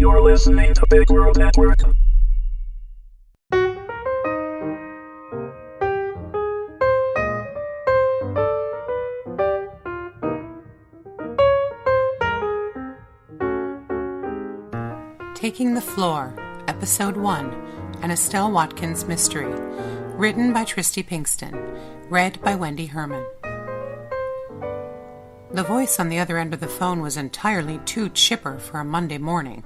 You're listening to Big World Network. Taking the Floor, Episode 1, An Estelle Watkins Mystery, written by Tristy Pinkston, read by Wendy Herman. The voice on the other end of the phone was entirely too chipper for a Monday morning.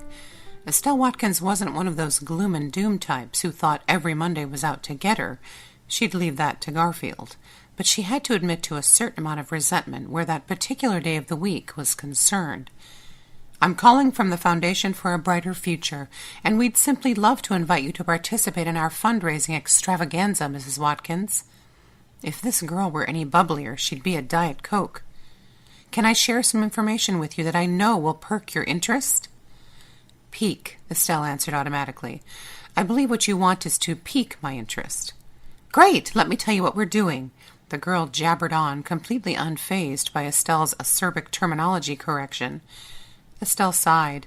Estelle Watkins wasn't one of those gloom and doom types who thought every Monday was out to get her. She'd leave that to Garfield. But she had to admit to a certain amount of resentment where that particular day of the week was concerned. I'm calling from the Foundation for a Brighter Future, and we'd simply love to invite you to participate in our fundraising extravaganza, Mrs. Watkins. If this girl were any bubblier, she'd be a Diet Coke. Can I share some information with you that I know will perk your interest? Pique, Estelle answered automatically. I believe what you want is to pique my interest. Great! Let me tell you what we're doing. The girl jabbered on, completely unfazed by Estelle's acerbic terminology correction. Estelle sighed.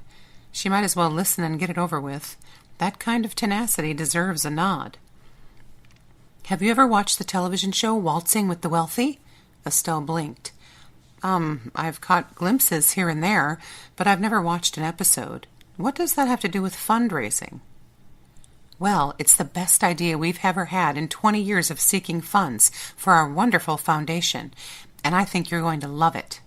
She might as well listen and get it over with. That kind of tenacity deserves a nod. Have you ever watched the television show Waltzing with the Wealthy? Estelle blinked. I've caught glimpses here and there, but I've never watched an episode. What does that have to do with fundraising? Well, it's the best idea we've ever had in 20 years of seeking funds for our wonderful foundation, and I think you're going to love it.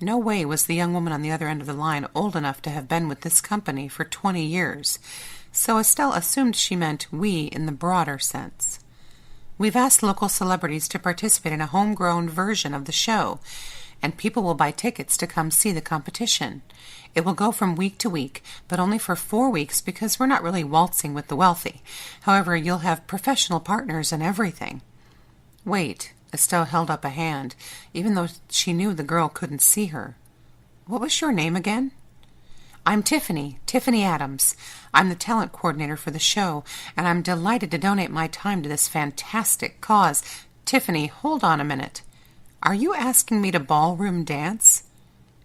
No way was the young woman on the other end of the line old enough to have been with this company for 20 years, so Estelle assumed she meant we in the broader sense. We've asked local celebrities to participate in a homegrown version of the show, and people will buy tickets to come see the competition. It will go from week to week, but only for 4 weeks because we're not really waltzing with the wealthy. However, you'll have professional partners and everything. Wait. Estelle held up a hand, even though she knew the girl couldn't see her. What was your name again? I'm Tiffany Adams. I'm the talent coordinator for the show, and I'm delighted to donate my time to this fantastic cause. Tiffany, hold on a minute. Are you asking me to ballroom dance?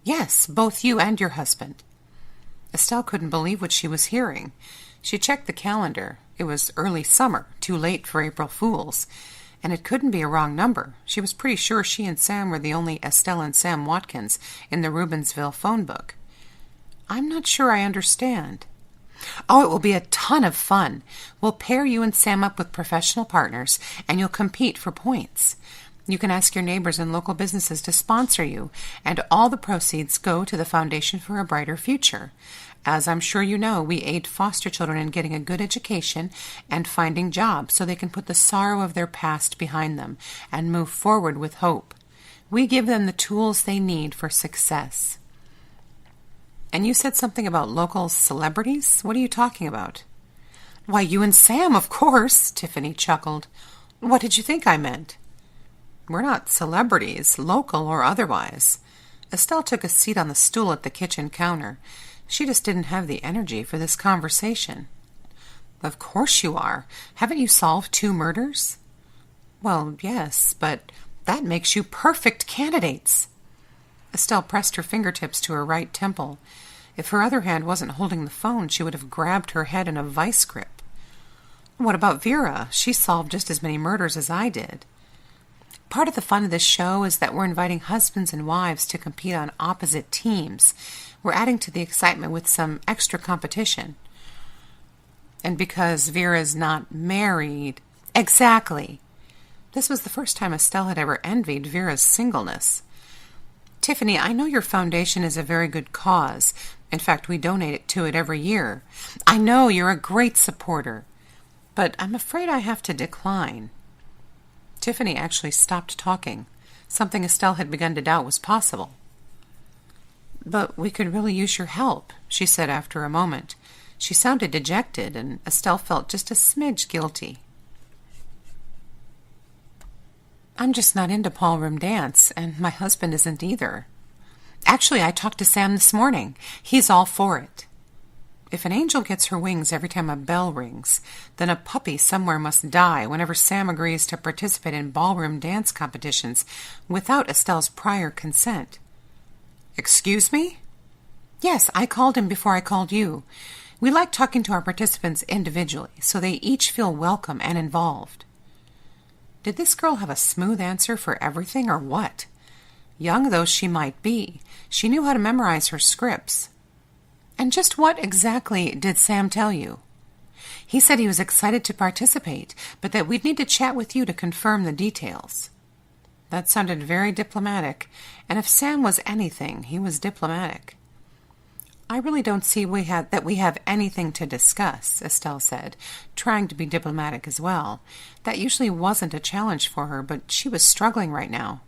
Yes, both you and your husband. Estelle couldn't believe what she was hearing. She checked the calendar. It was early summer, too late for April Fools. And it couldn't be a wrong number. She was pretty sure she and Sam were the only Estelle and Sam Watkins in the Rubensville phone book. I'm not sure I understand. Oh, it will be a ton of fun. We'll pair you and Sam up with professional partners, and you'll compete for points. You can ask your neighbors and local businesses to sponsor you, and all the proceeds go to the Foundation for a Brighter Future. As I'm sure you know, we aid foster children in getting a good education and finding jobs so they can put the sorrow of their past behind them and move forward with hope. We give them the tools they need for success. And you said something about local celebrities? What are you talking about? Why, you and Sam, of course, Tiffany chuckled. What did you think I meant? We're not celebrities, local or otherwise. Estelle took a seat on the stool at the kitchen counter. She just didn't have the energy for this conversation. Of course you are. Haven't you solved 2 murders? Well, yes, but that makes you perfect candidates. Estelle pressed her fingertips to her right temple. If her other hand wasn't holding the phone, she would have grabbed her head in a vice grip. What about Vera? She solved just as many murders as I did. Part of the fun of this show is that we're inviting husbands and wives to compete on opposite teams. We're adding to the excitement with some extra competition. And because Vera's not married... Exactly. This was the first time Estelle had ever envied Vera's singleness. Tiffany, I know your foundation is a very good cause. In fact, we donate to it every year. I know you're a great supporter. But I'm afraid I have to decline. Tiffany actually stopped talking, something Estelle had begun to doubt was possible. But we could really use your help, she said after a moment. She sounded dejected, and Estelle felt just a smidge guilty. I'm just not into ballroom dance, and my husband isn't either. Actually, I talked to Sam this morning. He's all for it. If an angel gets her wings every time a bell rings, then a puppy somewhere must die whenever Sam agrees to participate in ballroom dance competitions without Estelle's prior consent. Excuse me? Yes, I called him before I called you. We like talking to our participants individually, so they each feel welcome and involved. Did this girl have a smooth answer for everything, or what? Young though she might be, she knew how to memorize her scripts. And just what exactly did Sam tell you? He said he was excited to participate, but that we'd need to chat with you to confirm the details. That sounded very diplomatic, and if Sam was anything, he was diplomatic. I really don't see that we have anything to discuss, Estelle said, trying to be diplomatic as well. That usually wasn't a challenge for her, but she was struggling right now.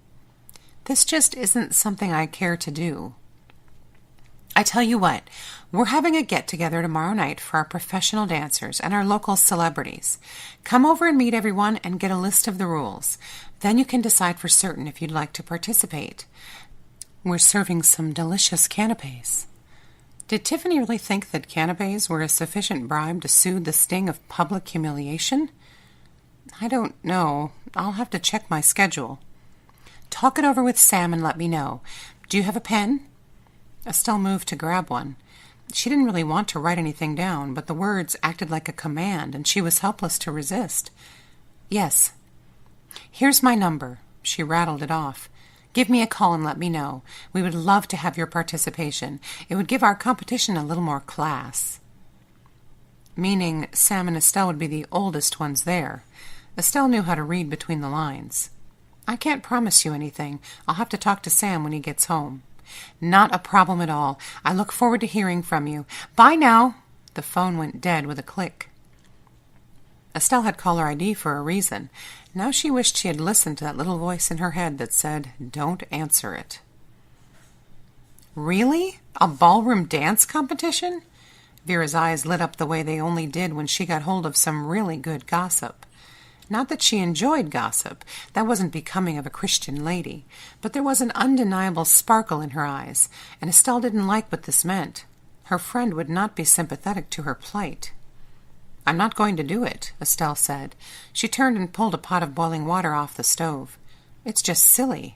This just isn't something I care to do. I tell you what, we're having a get-together tomorrow night for our professional dancers and our local celebrities. Come over and meet everyone and get a list of the rules. Then you can decide for certain if you'd like to participate. We're serving some delicious canapes. Did Tiffany really think that canapes were a sufficient bribe to soothe the sting of public humiliation? I don't know. I'll have to check my schedule. Talk it over with Sam and let me know. Do you have a pen? Estelle moved to grab one. She didn't really want to write anything down, but the words acted like a command, and she was helpless to resist. Yes. Here's my number. She rattled it off. Give me a call and let me know. We would love to have your participation. It would give our competition a little more class. Meaning Sam and Estelle would be the oldest ones there. Estelle knew how to read between the lines. I can't promise you anything. I'll have to talk to Sam when he gets home. Not a problem at all. I look forward to hearing from you. Bye now. The phone went dead with a click. Estelle had caller ID for a reason. Now she wished she had listened to that little voice in her head that said, "Don't answer it." Really? A ballroom dance competition? Vera's eyes lit up the way they only did when she got hold of some really good gossip. Not that she enjoyed gossip. That wasn't becoming of a Christian lady. But there was an undeniable sparkle in her eyes, and Estelle didn't like what this meant. Her friend would not be sympathetic to her plight. I'm not going to do it, Estelle said. She turned and pulled a pot of boiling water off the stove. It's just silly.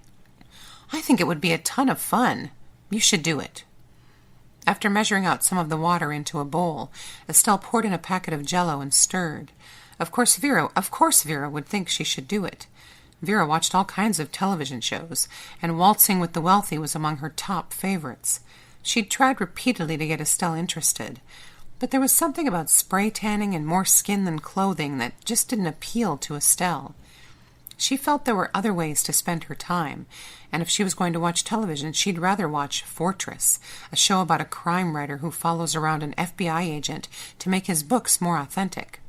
I think it would be a ton of fun. You should do it. After measuring out some of the water into a bowl, Estelle poured in a packet of Jell-O and stirred. Of course Vera would think she should do it. Vera watched all kinds of television shows, and Waltzing with the Wealthy was among her top favorites. She'd tried repeatedly to get Estelle interested, but there was something about spray tanning and more skin than clothing that just didn't appeal to Estelle. She felt there were other ways to spend her time, and if she was going to watch television, she'd rather watch Fortress, a show about a crime writer who follows around an FBI agent to make his books more authentic.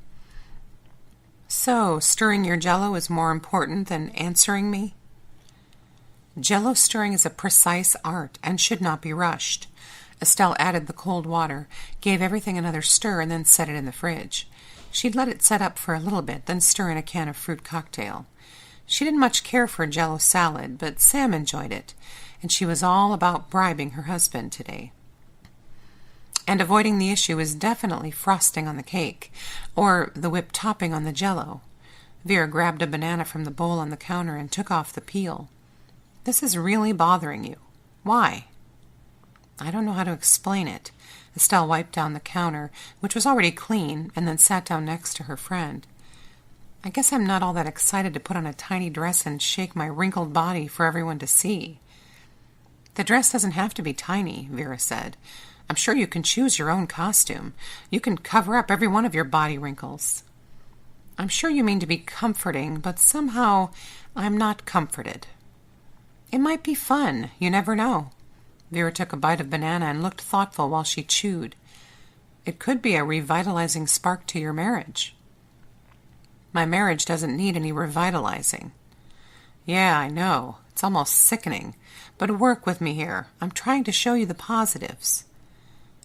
So, stirring your Jell-O is more important than answering me? Jell-O stirring is a precise art and should not be rushed. Estelle added the cold water, gave everything another stir, and then set it in the fridge. She'd let it set up for a little bit, then stir in a can of fruit cocktail. She didn't much care for Jell-O salad, but Sam enjoyed it, and she was all about bribing her husband today. And avoiding the issue is definitely frosting on the cake, or the whipped topping on the Jell-O. Vera grabbed a banana from the bowl on the counter and took off the peel. This is really bothering you. Why? I don't know how to explain it. Estelle wiped down the counter, which was already clean, and then sat down next to her friend. I guess I'm not all that excited to put on a tiny dress and shake my wrinkled body for everyone to see. The dress doesn't have to be tiny, Vera said. I'm sure you can choose your own costume. You can cover up every one of your body wrinkles. I'm sure you mean to be comforting, but somehow I'm not comforted. It might be fun. You never know. Vera took a bite of banana and looked thoughtful while she chewed. It could be a revitalizing spark to your marriage. My marriage doesn't need any revitalizing. Yeah, I know. It's almost sickening. But work with me here. I'm trying to show you the positives.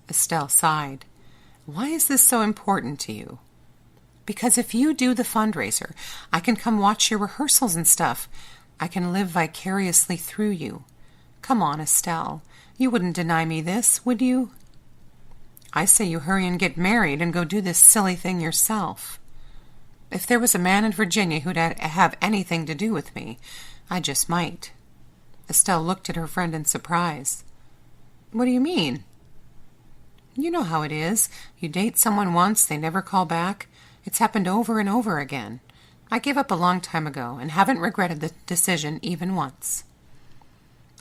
Estelle sighed. Why is this so important to you? Because if you do the fundraiser, I can come watch your rehearsals and stuff. I can live vicariously through you. Come on, Estelle. You wouldn't deny me this, would you? I say you hurry and get married and go do this silly thing yourself. If there was a man in Virginia who'd have anything to do with me, I just might. Estelle looked at her friend in surprise. What do you mean? You know how it is. You date someone once, they never call back. It's happened over and over again. I gave up a long time ago and haven't regretted the decision even once.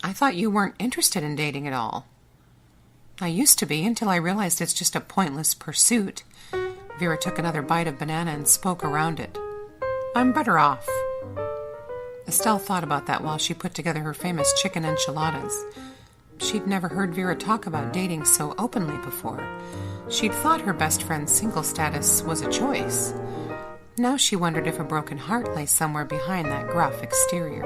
I thought you weren't interested in dating at all. I used to be until I realized it's just a pointless pursuit. Vera took another bite of banana and spoke around it. I'm better off. Estelle thought about that while she put together her famous chicken enchiladas. She'd never heard Vera talk about dating so openly before. She'd thought her best friend's single status was a choice. Now she wondered if a broken heart lay somewhere behind that gruff exterior.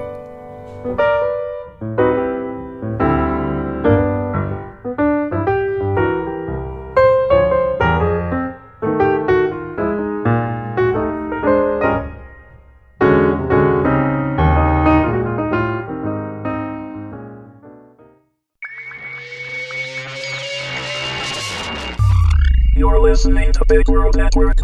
You're listening to Big World Network.